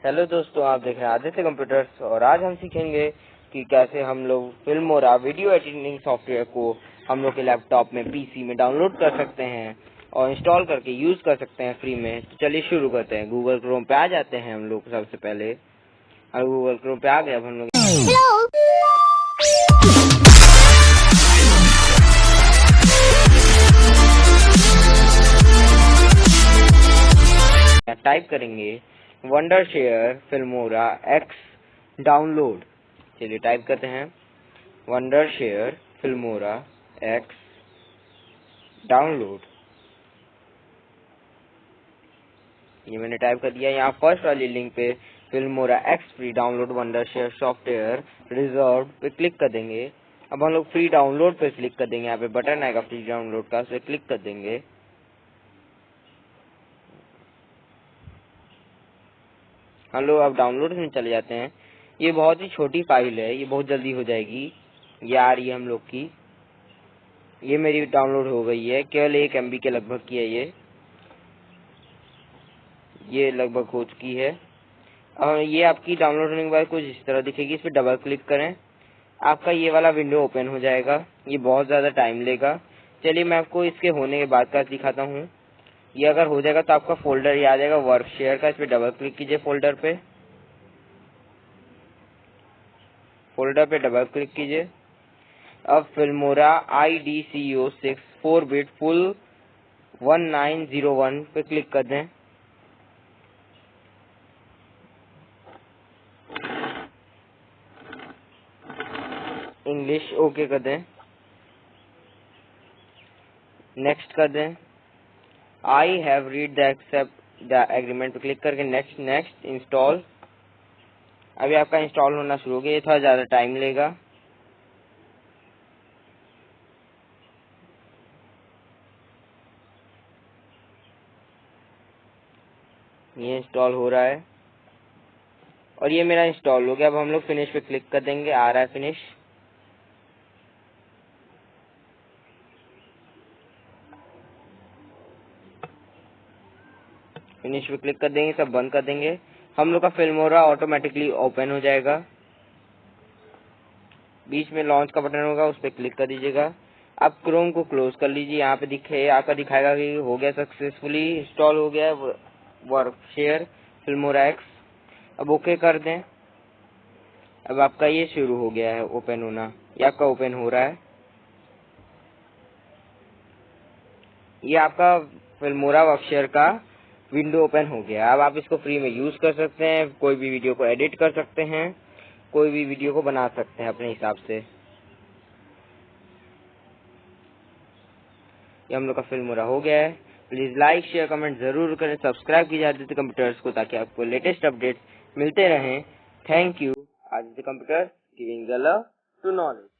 Hello दोस्तों, आप देख रहे हैं आदित्य कंप्यूटर्स और आज हम सीखेंगे कि कैसे हम लोग फिल्मोरा वीडियो एडिटिंग सॉफ्टवेयर को हम लोग के लैपटॉप में पीसी में डाउनलोड कर सकते हैं और इंस्टॉल करके यूज कर सकते हैं फ्री में। तो चलिए शुरू करते हैं। गूगल क्रोम पे आ जाते हैं हम लोग सबसे पहले। और गूगल क्रोम पे आ गए। अब हम लोग टाइप करेंगे वंडरशेयर फिल्मोरा एक्स डाउनलोड। चलिए टाइप करते हैं वंडरशेयर फिल्मोरा एक्स डाउनलोड। ये मैंने टाइप कर दिया। यहाँ फर्स्ट वाली लिंक पे Filmora x free download Wondershare software reserve पे क्लिक कर देंगे। अब हम लोग फ्री डाउनलोड पे क्लिक कर देंगे। यहाँ पे बटन आएगा फ्री डाउनलोड का, उस पर क्लिक कर देंगे। हम लोग अब डाउनलोड में चले जाते हैं। ये बहुत ही छोटी फाइल है, ये बहुत जल्दी हो जाएगी। ये आ रही है हम लोग की, ये मेरी डाउनलोड हो गई है। केवल 1 MB के लगभग की है ये लगभग हो चुकी है। और ये आपकी डाउनलोड होने के बाद कुछ इस तरह दिखेगी। इस पर डबल क्लिक करें, आपका ये वाला विंडो ओपन हो जाएगा। ये बहुत ज़्यादा टाइम लेगा। चलिए मैं आपको इसके होने के बाद का दिखाता हूँ। ये अगर हो जाएगा तो आपका फोल्डर ये आ जाएगा वर्क शेयर का। इस पर डबल क्लिक कीजिए। फोल्डर पे डबल क्लिक कीजिए। अब फिल्मोरा IDCO6 4-bit फुल 1901 पे क्लिक कर दें। इंग्लिश ओके कर दें। नेक्स्ट कर दें। I have read the accept the agreement पे क्लिक करके नेक्स्ट नेक्स्ट इंस्टॉल। अभी आपका इंस्टॉल होना शुरू हो गया। ये थोड़ा ज़्यादा टाइम लेगा। ये इंस्टॉल हो रहा है और ये मेरा इंस्टॉल हो गया। अब हम लोग फिनिश पे क्लिक कर देंगे। आ रहा है फिनिश। फिनिश पे क्लिक कर देंगे, सब बंद कर देंगे। हम लोग का फिल्मोरा ऑटोमेटिकली ओपन हो जाएगा। बीच में लॉन्च का बटन होगा, उस पर क्लिक कर दीजिएगा। अब क्रोम को क्लोज कर लीजिए। यहाँ पे आपका दिखाएगा कि हो गया, सक्सेसफुली इंस्टॉल हो गया है वर्क शेयर फिल्मोरा एक्स। अब ओके कर दें। अब आपका ये शुरू हो गया है ओपन होना। ये आपका ओपन हो रहा है। ये आपका फिल्मोरा वर्कशेयर का विंडो ओपन हो गया। अब आप इसको फ्री में यूज कर सकते हैं। कोई भी वीडियो को एडिट कर सकते हैं, कोई भी वीडियो को बना सकते हैं अपने हिसाब से। ये हम लोग का फिल्मोरा हो गया है। प्लीज लाइक शेयर कमेंट जरूर करें। सब्सक्राइब कीजिए आदित्य कंप्यूटर्स को, ताकि आपको लेटेस्ट अपडेट्स मिलते रहें। Thank you. Aditya computers, giving the love to knowledge.